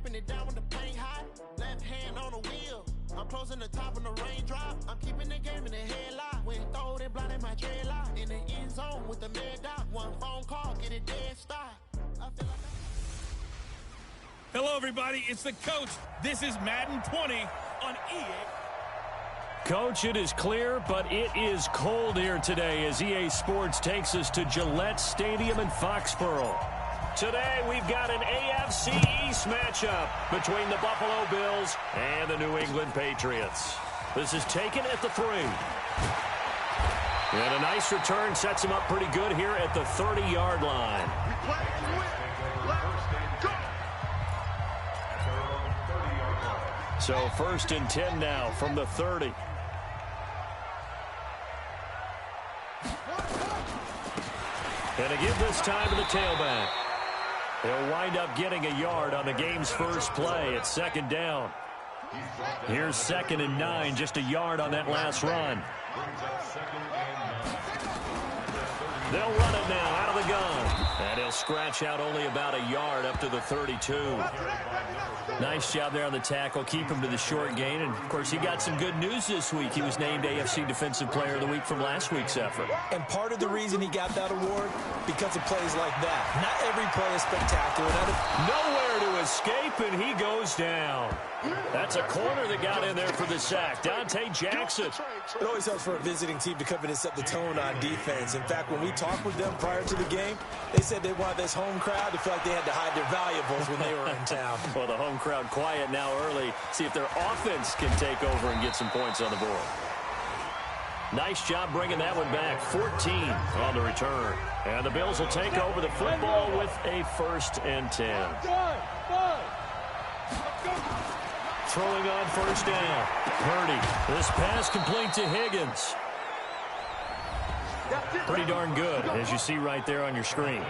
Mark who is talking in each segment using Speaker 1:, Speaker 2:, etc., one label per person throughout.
Speaker 1: wiping it down when the paint hot. Left hand on the wheel. I'm closing the top when the raindrop. I'm keeping the game in the headlock. When throwed and blinded my dreadlock. In the end zone with the mad dot. One phone call, get it dead stop. I feel like
Speaker 2: Hello, everybody. It's the coach. This is Madden 20 on EA.
Speaker 3: Coach, it is clear, but it is cold here today as EA Sports takes us to Gillette Stadium in Foxborough. Today, we've got an AFC East matchup between the Buffalo Bills and the New England Patriots. This is taken at the 3. And a nice return sets him up pretty good here at the 30-yard line. So 1st and 10 now from the 30. And again this time to the tailback. He'll wind up getting a yard on the game's first play. It's 2nd down. Here's 2nd and 9, just a yard on that last run. They'll run it now out of the gun. And he'll scratch out only about a yard up to the 32. Nice job there on the tackle. Keep him to the short gain. And, of course, he got some good news this week. He was named AFC Defensive Player of the Week from last week's effort.
Speaker 4: And part of the reason he got that award, because of plays like that. Not every play is spectacular.
Speaker 3: Nowhere to escape, and he goes down. That's a corner that got in there for the sack. Dante Jackson.
Speaker 4: It always helps for a visiting team to come in and set the tone on defense. In fact, when we talked with them prior to the game, they said they wanted this home crowd to feel like they had to hide their valuables when they were in town.
Speaker 3: Well, the home crowd quiet now early. See if their offense can take over and get some points on the board. Nice job bringing that one back. 14 on the return. And the Bills will take over the football with a 1st and 10. Throwing on 1st down. Purdy. This pass complete to Higgins. Pretty darn good, as you see right there on your screen.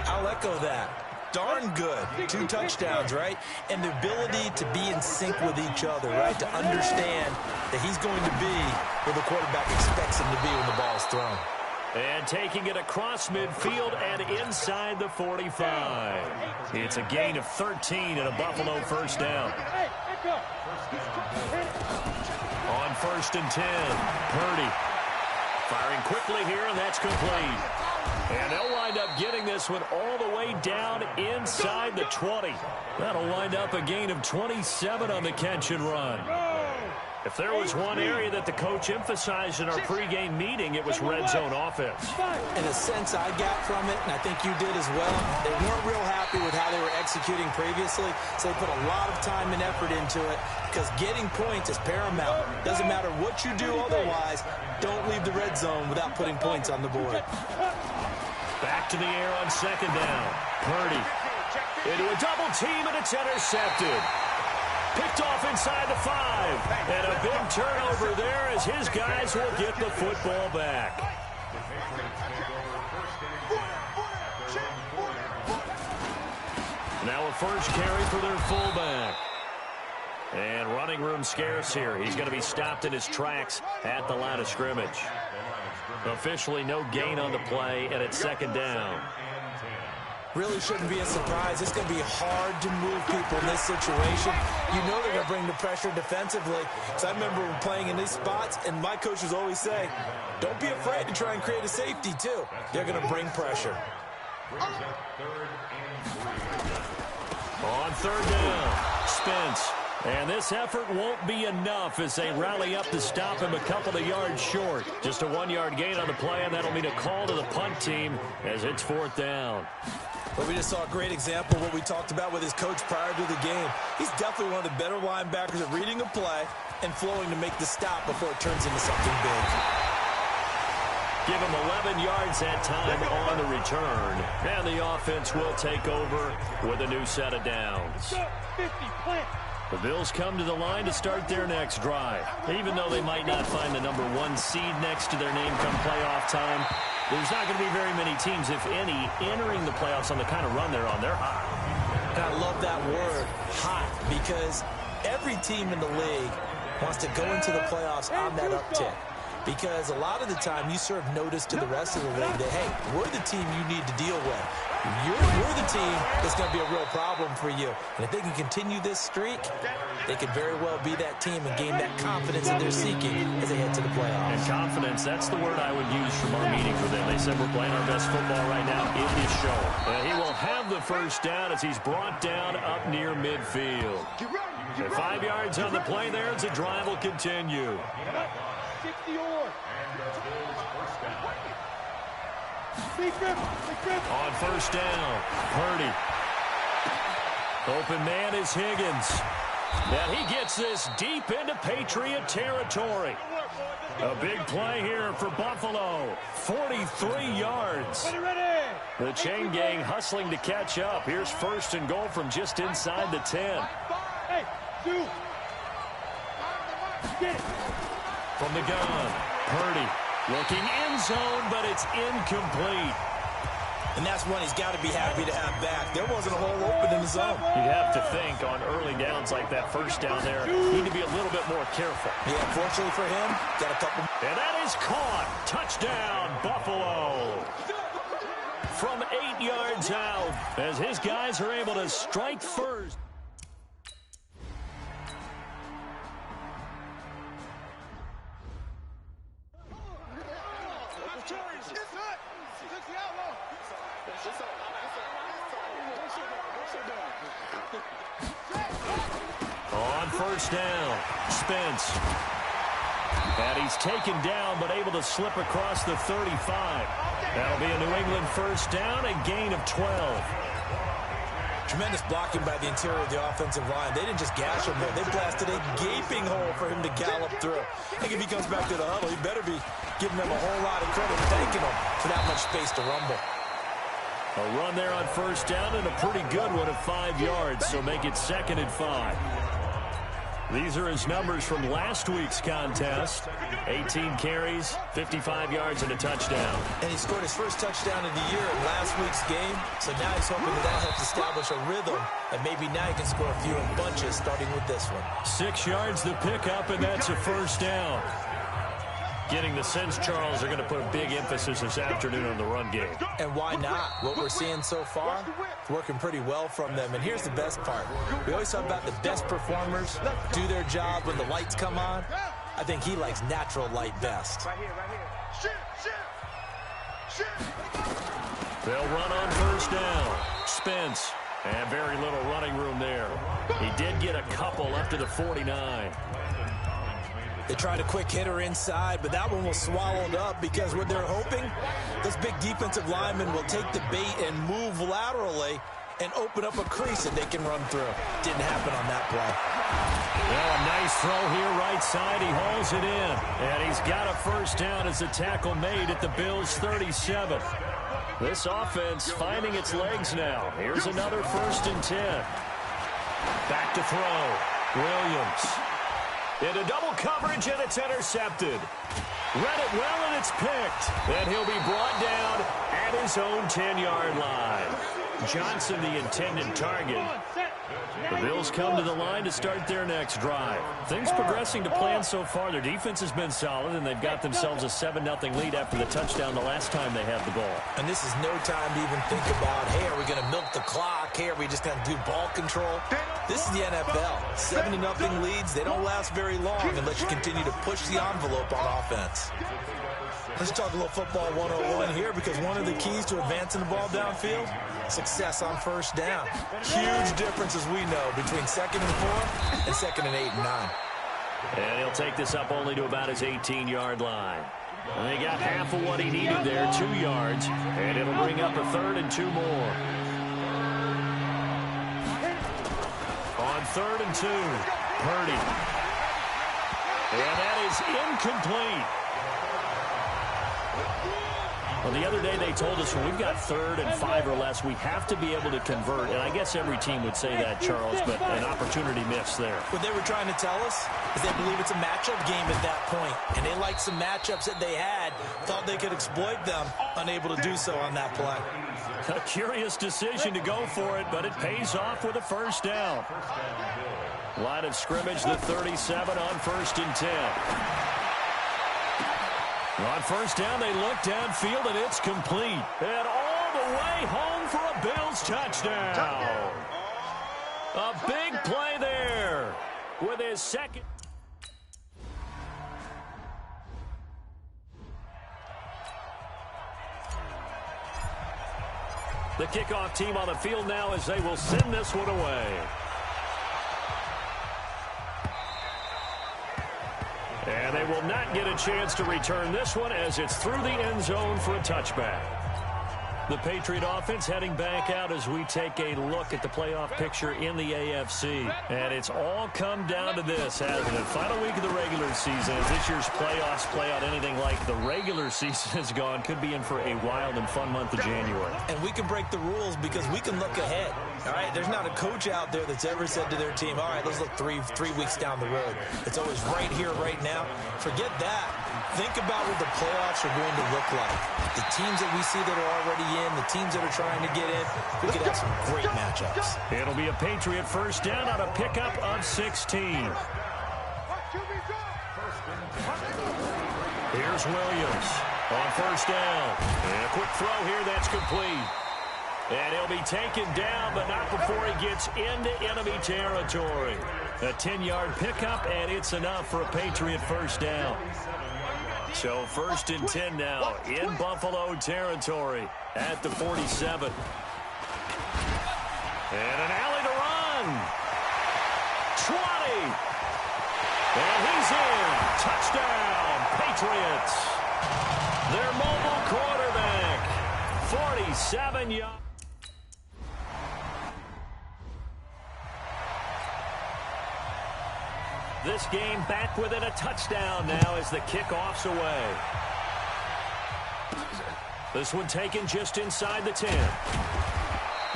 Speaker 4: I'll echo that. Darn good. 2 touchdowns, right? And the ability to be in sync with each other, right? To understand that he's going to be where the quarterback expects him to be when the ball is thrown.
Speaker 3: And taking it across midfield and inside the 45. It's a gain of 13 and a Buffalo 1st down. On 1st and 10, Purdy. Firing quickly here, and that's complete. And they'll wind up getting this one all the way down inside the 20. That'll wind up a gain of 27 on the catch and run. If there was one area that the coach emphasized in our pregame meeting, it was red zone offense.
Speaker 4: In a sense I got from it, and I think you did as well, they weren't real happy with how they were executing previously, so they put a lot of time and effort into it because getting points is paramount. Doesn't matter what you do otherwise, don't leave the red zone without putting points on the board.
Speaker 3: Back to the air on 2nd down. Purdy into a double team, and it's intercepted. Picked off inside the 5. And a big turnover there as his guys will get the football back. Now a first carry for their fullback. And running room scarce here. He's going to be stopped in his tracks at the line of scrimmage. Officially no gain on the play, and it's 2nd down.
Speaker 4: Really shouldn't be a surprise. It's going to be hard to move people in this situation. You know they're going to bring the pressure defensively. So I remember playing in these spots, and my coaches always say, don't be afraid to try and create a safety, too. They're going to bring pressure.
Speaker 3: On 3rd down, Spence. And this effort won't be enough as they rally up to stop him a couple of yards short. Just a 1-yard gain on the play, and that'll mean a call to the punt team as it's 4th down.
Speaker 4: Well, we just saw a great example of what we talked about with his coach prior to the game. He's definitely one of the better linebackers at reading a play and flowing to make the stop before it turns into something big.
Speaker 3: Give him 11 yards that time on the return. And the offense will take over with a new set of downs. The Bills come to the line to start their next drive. Even though they might not find the number 1 seed next to their name come playoff time, there's not going to be very many teams, if any, entering the playoffs on the kind of run they're on. They're hot.
Speaker 4: And I love that word, hot, because every team in the league wants to go into the playoffs on that uptick. Because a lot of the time you serve notice to the rest of the league that, hey, we're the team you need to deal with. You're the team that's going to be a real problem for you. And if they can continue this streak, they could very well be that team and gain that confidence that they're seeking as they head to the playoffs.
Speaker 3: And confidence, that's the word I would use from our meeting with them. They said we're playing our best football right now. It is showing. And he will have the first down as he's brought down up near midfield. And 5 yards on the play there as the drive will continue. On first down, Purdy. Open man is Higgins. And he gets this deep into Patriot territory. A big play here for Buffalo. 43 yards. The chain gang hustling to catch up. Here's first and goal from just inside the 10. From the gun, Purdy looking end zone, but it's incomplete.
Speaker 4: And that's one he's got to be happy to have back. There wasn't a hole open in the zone.
Speaker 3: You'd have to think on early downs like that first down there, need to be a little bit more careful.
Speaker 4: Yeah, fortunately for him, got a couple.
Speaker 3: And that is caught. Touchdown, Buffalo. From 8 yards out, as his guys are able to strike first. On first down, Spence. And he's taken down, but able to slip across the 35. That'll be a New England first down, a gain of 12.
Speaker 4: Tremendous blocking by the interior of the offensive line. They didn't just gash him there. They blasted a gaping hole for him to gallop through. I think if he comes back to the huddle, he better be giving them a whole lot of credit, thanking them for that much space to rumble.
Speaker 3: A run there on first down and a pretty good one of 5 yards, so make it 2nd and 5. These are his numbers from last week's contest. 18 carries, 55 yards, and a touchdown.
Speaker 4: And he scored his first touchdown of the year in last week's game, so now he's hoping that helps establish a rhythm, and maybe now he can score a few in bunches starting with this one.
Speaker 3: 6 yards the pickup, and that's a first down. Getting the sense Charles are going to put a big emphasis this afternoon on the run game.
Speaker 4: And why not? What we're seeing so far, it's working pretty well from them. And here's the best part. We always talk about the best performers do their job when the lights come on. I think he likes natural light best.
Speaker 3: They'll run on first down. Spence. And very little running room there. He did get a couple up to the 49.
Speaker 4: They tried a quick hitter inside, but that one was swallowed up because what they're hoping, this big defensive lineman will take the bait and move laterally and open up a crease that they can run through. Didn't happen on that play.
Speaker 3: Well, a nice throw here right side. He hauls it in. And he's got a first down as the tackle made at the Bills' 37. This offense finding its legs now. Here's another 1st and 10. Back to throw. Williams. Into double coverage, and it's intercepted. Read it well, and it's picked. And he'll be brought down at his own 10-yard line. Johnson, the intended target. The Bills come to the line to start their next drive. Things progressing to plan so far. Their defense has been solid, and they've got themselves a 7-0 lead after the touchdown the last time they had the ball.
Speaker 4: And this is no time to even think about, hey, are we going to milk the clock? Hey, are we just going to do ball control? This is the NFL. 7-0 leads, they don't last very long unless you continue to push the envelope on offense. Let's talk a little football 101 here, because one of the keys to advancing the ball downfield, success on first down. Huge difference, as we know, between 2nd and 4 and 2nd and 8 and 9.
Speaker 3: And he'll take this up only to about his 18-yard line. And they got half of what he needed there, 2 yards, and it'll bring up a 3rd and 2 more. On 3rd and 2, Purdy. And that is incomplete. Well, the other day they told us when we've got 3rd and 5 or less, we have to be able to convert. And I guess every team would say that, Charles, but an opportunity missed there.
Speaker 4: What they were trying to tell us is they believe it's a matchup game at that point. And they liked some matchups that they had, thought they could exploit them, unable to do so on that play.
Speaker 3: A curious decision to go for it, but it pays off with a first down. Line of scrimmage, the 37 on 1st and 10. On first down, they look downfield, and it's complete. And all the way home for a Bills touchdown. A big play there with his second. The kickoff team on the field now as they will send this one away. And they will not get a chance to return this one as it's through the end zone for a touchback. The Patriot offense heading back out as we take a look at the playoff picture in the AFC. And it's all come down to this, hasn't it? Final week of the regular season. As this year's playoffs play out anything like the regular season has gone, could be in for a wild and fun month of January.
Speaker 4: And we can break the rules because we can look ahead. All right, there's not a coach out there that's ever said to their team, all right, let's look three weeks down the road. It's always right here, right now. Forget that. Think about what the playoffs are going to look like. The teams that we see that are already in, the teams that are trying to get in, we could have some great matchups.
Speaker 3: It'll be a Patriot first down on a pickup of 16. Here's Williams on first down. And a quick throw here that's complete. And he'll be taken down, but not before he gets into enemy territory. A 10-yard pickup, and it's enough for a Patriot first down. So first and 10 now in Buffalo territory at the 47. And an alley to run. 20. And he's in. Touchdown, Patriots. Their mobile quarterback. 47 yards. This game back within a touchdown now as the kickoff's away. This one taken just inside the 10.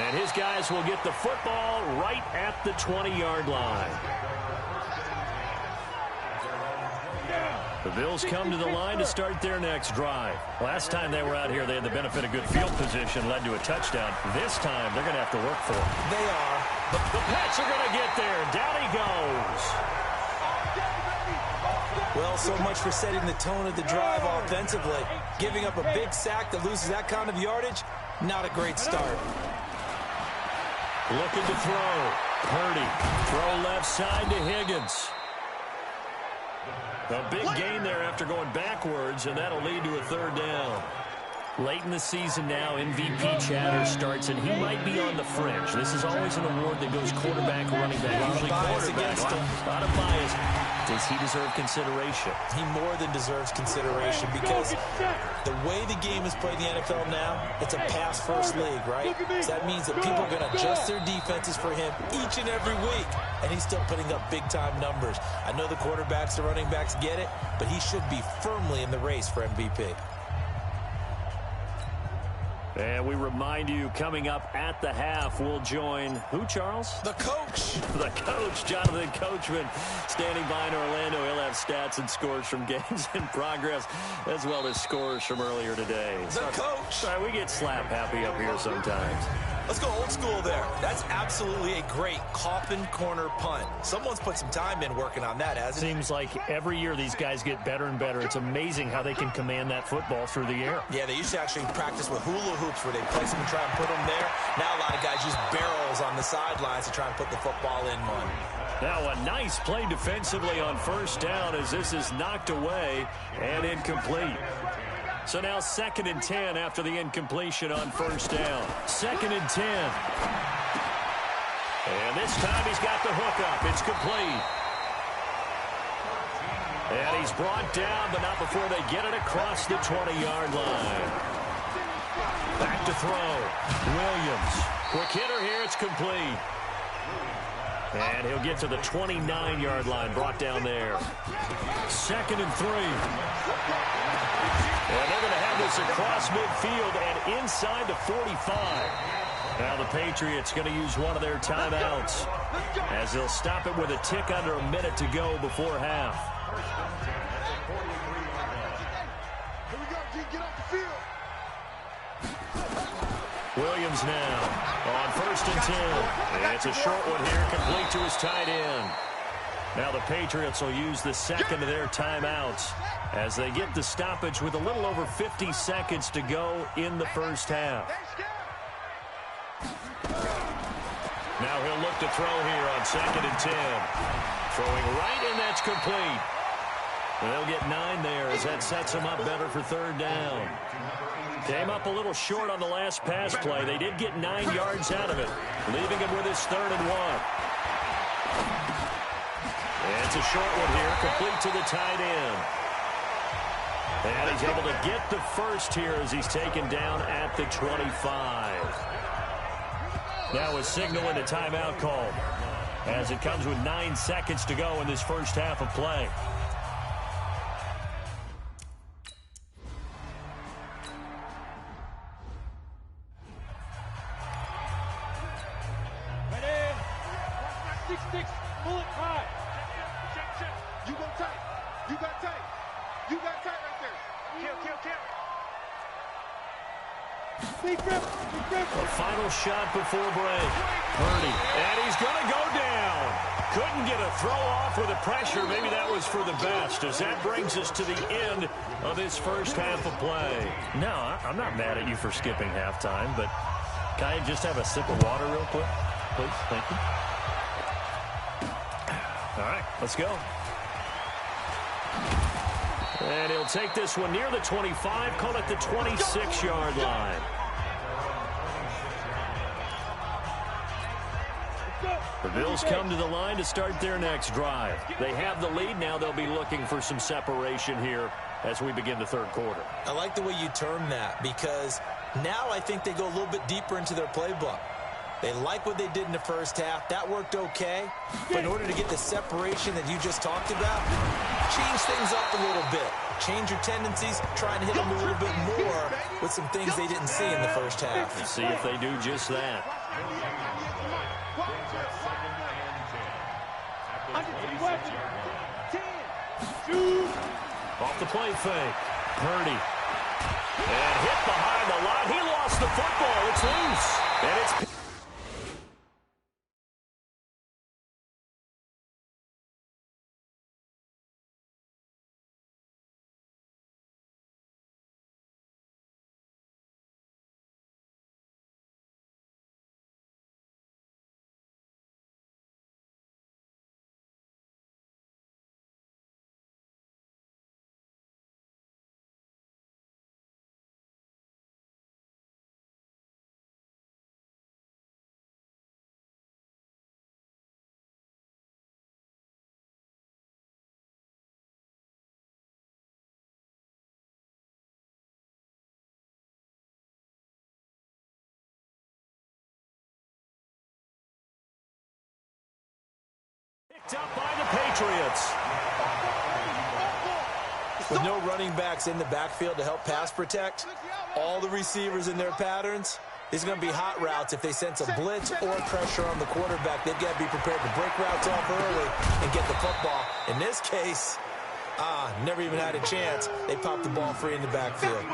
Speaker 3: And his guys will get the football right at the 20-yard line. The Bills come to the line to start their next drive. Last time they were out here, they had the benefit of good field position, led to a touchdown. This time, they're going to have to work for it.
Speaker 4: They are.
Speaker 3: The Pats are going to get there. Down he goes.
Speaker 4: Well, so much for setting the tone of the drive offensively. Giving up a big sack that loses that kind of yardage, not a great start.
Speaker 3: Looking to throw. Purdy. Throw left side to Higgins. A big gain there after going backwards, and that'll lead to a third down. Late in the season now, MVP chatter starts, and he might be on the fringe. This is always an award that goes quarterback, running back.
Speaker 4: A lot of bias against him.
Speaker 3: A lot of bias. Does he deserve consideration?
Speaker 4: He more than deserves consideration because the way the game is played in the NFL now, it's a pass-first league, right? So that means that people are going to adjust their defenses for him each and every week, and he's still putting up big-time numbers. I know the quarterbacks, the running backs get it, but he should be firmly in the race for MVP.
Speaker 3: And we remind you, coming up at the half, we'll join who, Charles?
Speaker 4: The coach.
Speaker 3: The coach, Jonathan Coachman, standing by in Orlando. He'll have stats and scores from games in progress, as well as scores from earlier today.
Speaker 4: The coach.
Speaker 3: Sorry, we get slap happy up here sometimes.
Speaker 4: Let's go old school there. That's absolutely a great coffin corner punt. Someone's put some time in working on that, hasn't it?
Speaker 3: Seems like every year these guys get better and better. It's amazing how they can command that football through the air.
Speaker 4: Yeah, they used to actually practice with hula hoops where they place them and try and put them there. Now a lot of guys use barrels on the sidelines to try and put the football in one.
Speaker 3: Now a nice play defensively on first down as this is knocked away and incomplete. So now 2nd and 10 after the incompletion on first down. 2nd and 10. And this time he's got the hook up. It's complete. And he's brought down, but not before they get it across the 20-yard line. Back to throw. Williams. Quick hitter here. It's complete. And he'll get to the 29-yard line. Brought down there. 2nd and 3. And they're going to have this across midfield and inside the 45. Now the Patriots going to use one of their timeouts as they'll stop it with a tick under a minute to go before half.
Speaker 1: Here we go, G, get off the field.
Speaker 3: Williams now on 1st and 10. And it's a short one here, complete to his tight end. Now the Patriots will use the second of their timeouts as they get the stoppage with a little over 50 seconds to go in the first half. Now he'll look to throw here on 2nd and 10. Throwing right, and that's complete. And they'll get 9 there as that sets them up better for 3rd down. Came up a little short on the last pass play. They did get 9 yards out of it, leaving him with his 3rd and 1. And it's a short one here, complete to the tight end. And he's able to get the first here as he's taken down at the 25. Now a signal and a timeout call as it comes with 9 seconds to go in this first half of play.
Speaker 2: The
Speaker 3: final shot before break. Purdy. And he's going to go down. Couldn't get a throw off with the pressure. Maybe that was for the best, as that brings us to the end of this first half of play.
Speaker 2: No, I'm not mad at you for skipping halftime, but can I just have a sip of water real quick? Please, thank you. All right, let's go.
Speaker 3: And he'll take this one near the 25, call it the 26-yard line. The Bills come to the line to start their next drive. They have the lead. Now they'll be looking for some separation here as we begin the 3rd quarter.
Speaker 4: I like the way you term that, because now I think they go a little bit deeper into their playbook. They like what they did in the first half. That worked okay. But in order to get the separation that you just talked about, change things up a little bit. Change your tendencies, try and hit them a little bit more with some things they didn't see in the first half.
Speaker 3: Let's see if they do just that. Off the play fake. Purdy. And hit behind the line. He lost the football. It's loose. And it's... picked up by the Patriots.
Speaker 4: With no running backs in the backfield to help pass protect, all the receivers in their patterns, these are going to be hot routes. If they sense a blitz or pressure on the quarterback, they've got to be prepared to break routes off early and get the football. In this case, never even had a chance. They popped the ball free in the backfield.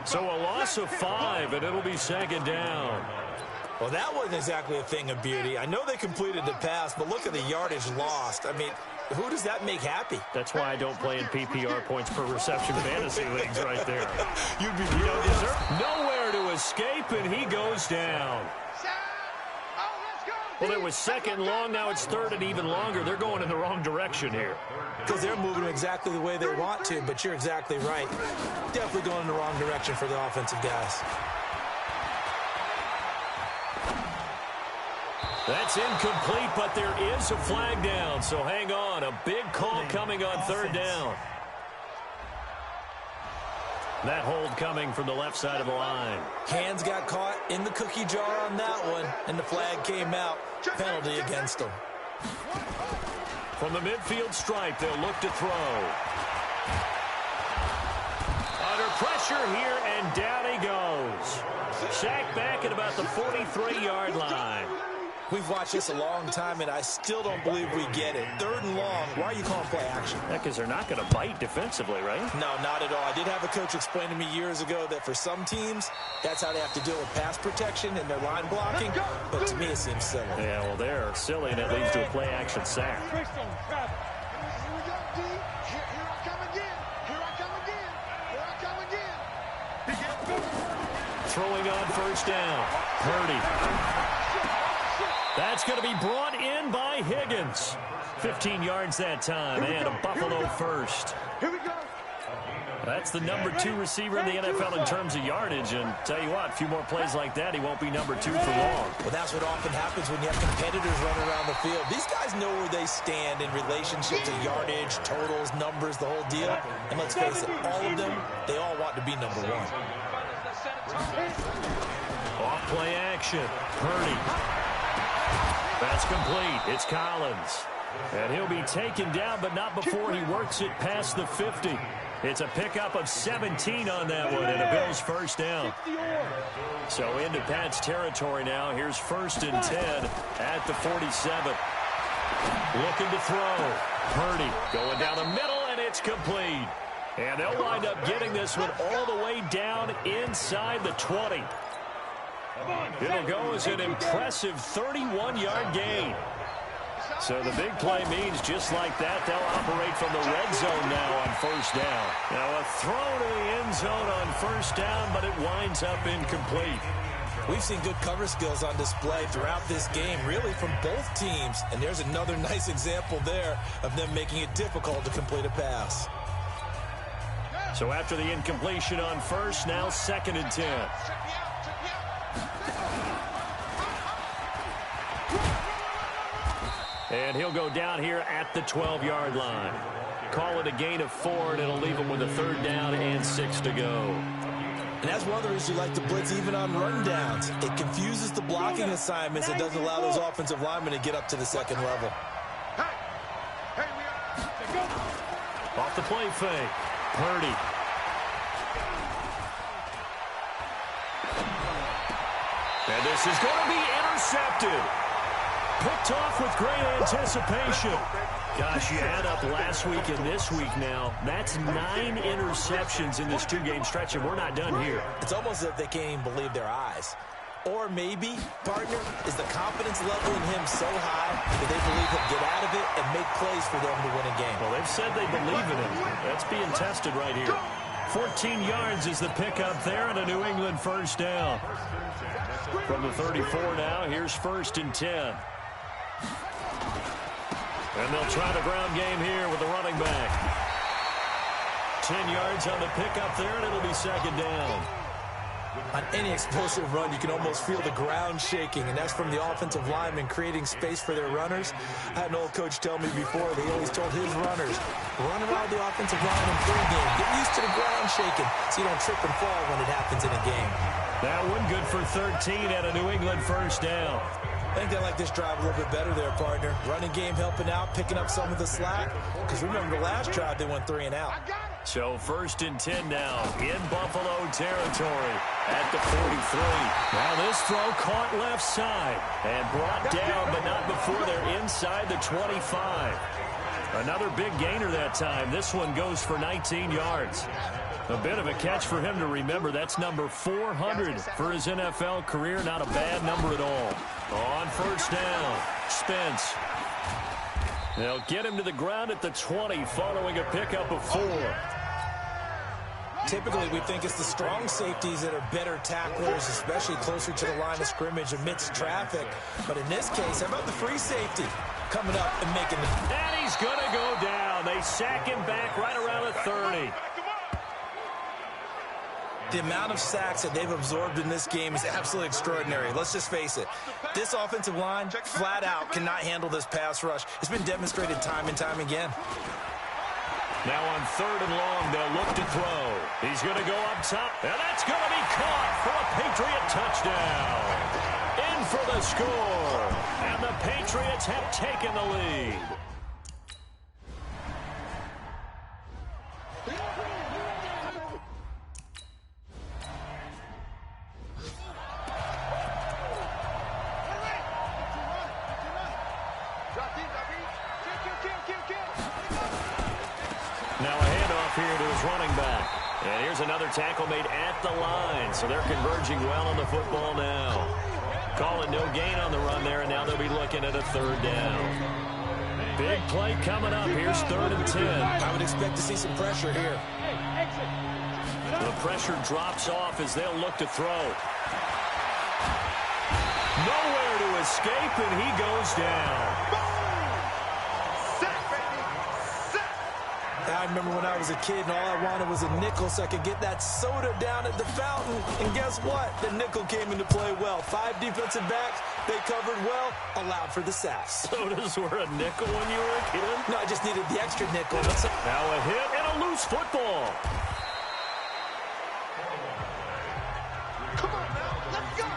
Speaker 3: So a loss of 5, and it'll be 2nd down.
Speaker 4: Well, that wasn't exactly a thing of beauty. I know they completed the pass, but look at the yardage lost. I mean, who does that make happy?
Speaker 3: That's why I don't play in PPR points per reception fantasy leagues right there.
Speaker 4: You
Speaker 3: don't deserve nowhere to escape, and he goes down. Well, it was 2nd long. Now it's 3rd and even longer. They're going in the wrong direction here.
Speaker 4: Because they're moving exactly the way they want to, but you're exactly right. Definitely going in the wrong direction for the offensive guys.
Speaker 3: That's incomplete, but there is a flag down, so hang on. A big call coming on 3rd down. That hold coming from the left side of the line.
Speaker 4: Hands got caught in the cookie jar on that one, and the flag came out. Penalty against them.
Speaker 3: From the midfield stripe, they'll look to throw. Under pressure here, and down he goes. Sacked back at about the 43-yard line.
Speaker 4: We've watched this a long time, and I still don't believe we get it. 3rd and long, why are you calling play action?
Speaker 3: Yeah, because they're not going to bite defensively, right?
Speaker 4: No, not at all. I did have a coach explain to me years ago that for some teams, that's how they have to deal with pass protection and their line blocking. But to me, it seems silly.
Speaker 3: Yeah, well, they're silly, and it leads to a play action sack. Throwing on 1st down. Purdy. That's going to be brought in by Higgins. 15 yards that time, and a Buffalo first.
Speaker 5: Here we go.
Speaker 3: That's the number 2 receiver in the NFL in terms of yardage, and tell you what, a few more plays like that, he won't be number 2 for long.
Speaker 4: Well, that's what often happens when you have competitors running around the field. These guys know where they stand in relationship to yardage, totals, numbers, the whole deal. And let's face it, all of them, they all want to be number 1.
Speaker 3: Off play action. Purdy. That's complete. It's Collins. And he'll be taken down, but not before he works it past the 50. It's a pickup of 17 on that one, and a Bills first down. So into Pat's territory now. Here's 1st and 10 at the 47. Looking to throw. Purdy going down the middle, and it's complete. And they'll wind up getting this one all the way down inside the 20. It'll go as an impressive 31-yard gain. So the big play means just like that, they'll operate from the red zone now on 1st down. Now a throw to the end zone on 1st down, but it winds up incomplete.
Speaker 4: We've seen good cover skills on display throughout this game, really from both teams. And there's another nice example there of them making it difficult to complete a pass.
Speaker 3: So after the incompletion on 1st, now 2nd and 10. And he'll go down here at the 12-yard line. Call it a gain of 4, and it'll leave him with a 3rd down and 6 to go.
Speaker 4: And that's one of the reasons you like to blitz even on run downs. It confuses the blocking assignments. It doesn't allow those offensive linemen to get up to the 2nd level.
Speaker 3: Off the play fake. Purdy. And this is going to be intercepted. Picked off with great anticipation. Gosh, you add up last week and this week now. That's 9 interceptions in this 2-game stretch, and we're not done here.
Speaker 4: It's almost as if they can't even believe their eyes. Or maybe, partner, is the confidence level in him so high that they believe he'll get out of it and make plays for them to win a game.
Speaker 3: Well, they've said they believe in him. That's being tested right here. 14 yards is the pickup there, and a New England 1st down. From the 34 now, here's 1st and 10. And they'll try the ground game here with the running back. 10 yards on the pickup there, and it'll be 2nd down.
Speaker 4: On any explosive run, you can almost feel the ground shaking, and that's from the offensive linemen creating space for their runners. I had an old coach tell me before, they always told his runners, run around the offensive line in pregame. Get used to the ground shaking so you don't trip and fall when it happens in a game.
Speaker 3: That one good for 13 at a New England 1st down.
Speaker 4: I think they like this drive a little bit better there, partner. Running game helping out, picking up some of the slack. Because remember the last drive, they went 3 and out.
Speaker 3: So 1st and 10 now in Buffalo territory at the 43. Now this throw caught left side and brought down, but not before they're inside the 25. Another big gainer that time. This one goes for 19 yards. A bit of a catch for him to remember. That's number 400 for his NFL career. Not a bad number at all. On 1st down, Spence. They'll get him to the ground at the 20 following a pickup of 4.
Speaker 4: Typically, we think it's the strong safeties that are better tacklers, especially closer to the line of scrimmage amidst traffic. But in this case, how about the free safety coming up and making the...
Speaker 3: And he's going to go down. They sack him back right around the 30.
Speaker 4: The amount of sacks that they've absorbed in this game is absolutely extraordinary. Let's just face it. This offensive line, flat out, cannot handle this pass rush. It's been demonstrated time and time again.
Speaker 3: Now on 3rd and long, they'll look to throw. He's going to go up top, and that's going to be caught for a Patriot touchdown. In for the score, and the Patriots have taken the lead. Now a handoff here to his running back. And here's another tackle made at the line. So they're converging well on the football now. Calling no gain on the run there, and now they'll be looking at a 3rd down. Big play coming up. Here's 3rd and 10.
Speaker 4: I would expect to see some pressure here.
Speaker 3: The pressure drops off as they'll look to throw. Nowhere to escape, and he goes down.
Speaker 4: I remember when I was a kid and all I wanted was a nickel so I could get that soda down at the fountain. And guess what? The nickel came into play well. 5 defensive backs, they covered well, allowed for the sacks.
Speaker 3: Sodas were a nickel when you were a kid?
Speaker 4: No, I just needed the extra nickel.
Speaker 3: Now a hit and a loose football.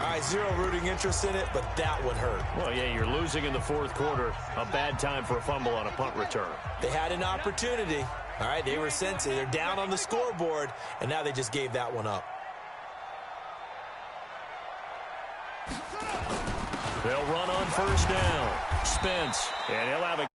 Speaker 4: All right, zero rooting interest in it, but that one hurt.
Speaker 3: Well, yeah, you're losing in the fourth quarter. A bad time for a fumble on a punt return.
Speaker 4: They had an opportunity. All right, they were sensing. They're down on the scoreboard, and now they just gave that one up.
Speaker 3: They'll run on first down. Spence, and he'll have a